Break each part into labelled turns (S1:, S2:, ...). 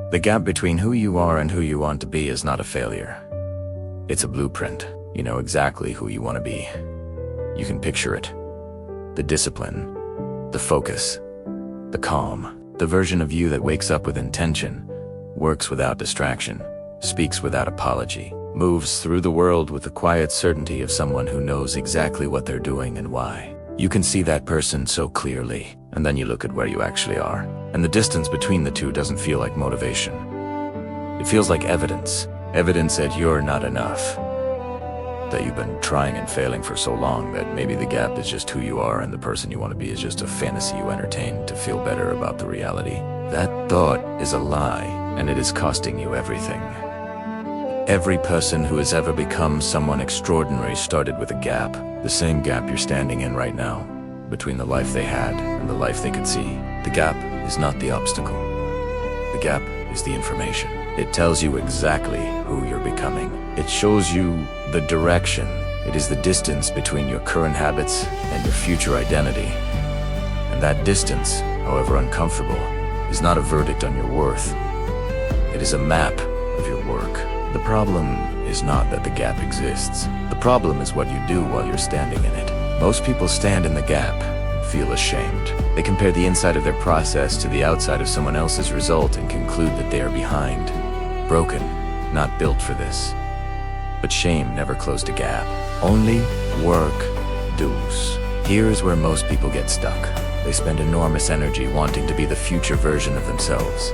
S1: The gap between who you are and who you want to be is not a failure. It's a blueprint. You know exactly who you want to be. You can picture it. The discipline, the focus, the calm, the version of you that wakes up with intention, works without distraction, speaks without apology, moves through the world with the quiet certainty of someone who knows exactly what they're doing and why. You can see that person so clearly, and then you look at where you actually are, and the distance between the two doesn't feel like motivation. It feels like evidence. Evidence that you're not enough. That you've been trying and failing for so long that maybe the gap is just who you are and the person you want to be is just a fantasy you entertain to feel better about the reality. That thought is a lie, and it is costing you everything. Every person who has ever become someone extraordinary started with a gap, the same gap you're standing in right now, between the life they had and the life they could see. The gap is not the obstacle. The gap is the information. It tells you exactly who you're becoming. It shows you the direction. It is the distance between your current habits and your future identity. And that distance, however uncomfortable, is not a verdict on your worth. It is a map of your work. The problem is not that the gap exists. The problem is what you do while you're standing in it. Most people stand in the gap and feel ashamed. They compare the inside of their process to the outside of someone else's result and conclude that they are behind. Broken, not built for this. But shame never closed a gap. Only work does. Here's where most people get stuck. They spend enormous energy wanting to be the future version of themselves.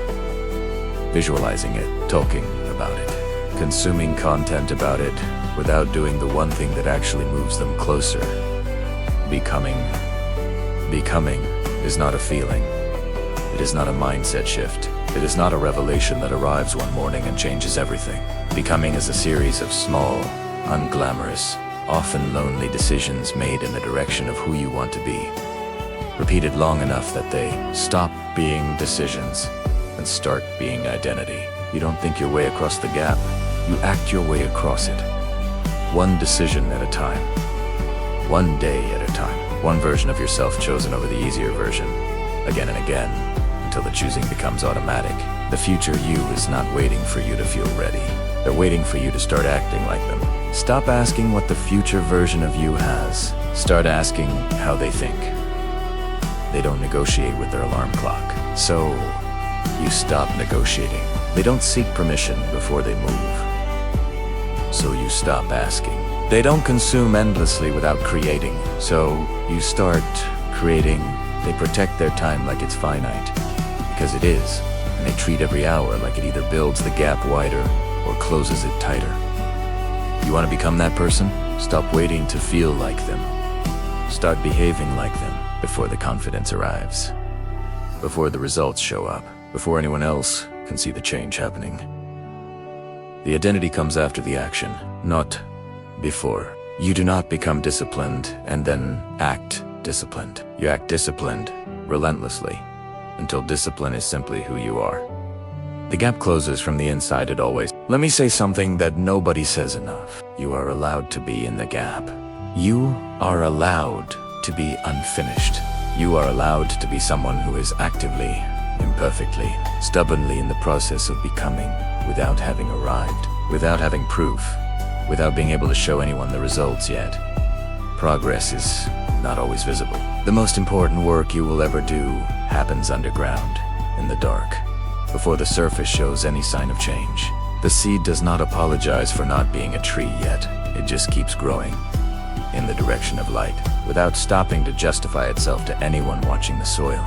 S1: Visualizing it, talking about it, consuming content about it, without doing the one thing that actually moves them closer. Becoming. Becoming is not a feeling. It is not a mindset shift. It is not a revelation that arrives one morning and changes everything. Becoming is a series of small, unglamorous, often lonely decisions made in the direction of who you want to be. Repeated long enough that they stop being decisions and start being identity. You don't think your way across the gap. You act your way across it. One decision at a time. One day at a time. One version of yourself chosen over the easier version. Again and again, until the choosing becomes automatic. The future you is not waiting for you to feel ready. They're waiting for you to start acting like them. Stop asking what the future version of you has. Start asking how they think. They don't negotiate with their alarm clock. So, you stop negotiating. They don't seek permission before they move. So you stop asking. They don't consume endlessly without creating. So you start creating. They protect their time like it's finite, because it is, and they treat every hour like it either builds the gap wider or closes it tighter. You want to become that person? Stop waiting to feel like them. Start behaving like them before the confidence arrives, before the results show up, before anyone else can see the change happening. The identity comes after the action, not before. You do not become disciplined and then act disciplined. You act disciplined relentlessly until discipline is simply who you are. The gap closes from the inside, it always. Let me say something that nobody says enough. You are allowed to be in the gap. You are allowed to be unfinished. You are allowed to be someone who is actively, imperfectly, stubbornly in the process of becoming, without having arrived, without having proof, without being able to show anyone the results yet. Progress is not always visible. The most important work you will ever do happens underground, in the dark, before the surface shows any sign of change. The seed does not apologize for not being a tree yet. It just keeps growing in the direction of light, without stopping to justify itself to anyone watching the soil.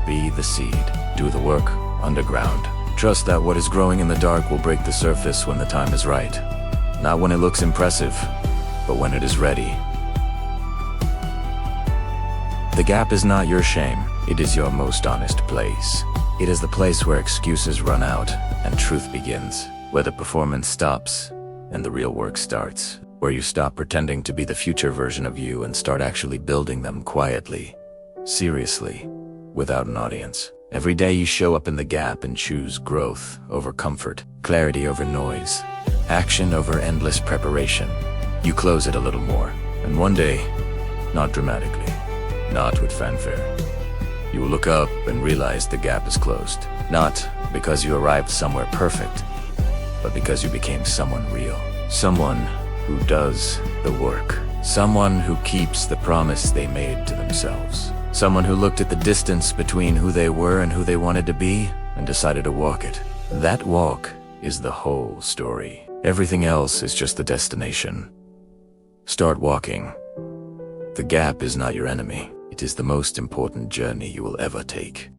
S1: Be the seed. Do the work underground. Trust that what is growing in the dark will break the surface when the time is right. Not when it looks impressive, but when it is ready. The gap is not your shame. It is your most honest place. It is the place where excuses run out and truth begins, where the performance stops and the real work starts, where you stop pretending to be the future version of you and start actually building them quietly, seriously, without an audience. Every day you show up in the gap and choose growth over comfort, clarity over noise, action over endless preparation. You close it a little more, and one day, not dramatically, not with fanfare, You will look up and realize the gap is closed. Not because you arrived somewhere perfect, but because you became someone real. Someone who does the work. Someone who keeps the promise they made to themselves. Someone who looked at the distance between who they were and who they wanted to be and decided to walk it. That walk is the whole story. Everything else is just the destination. Start walking. The gap is not your enemy. It is the most important journey you will ever take.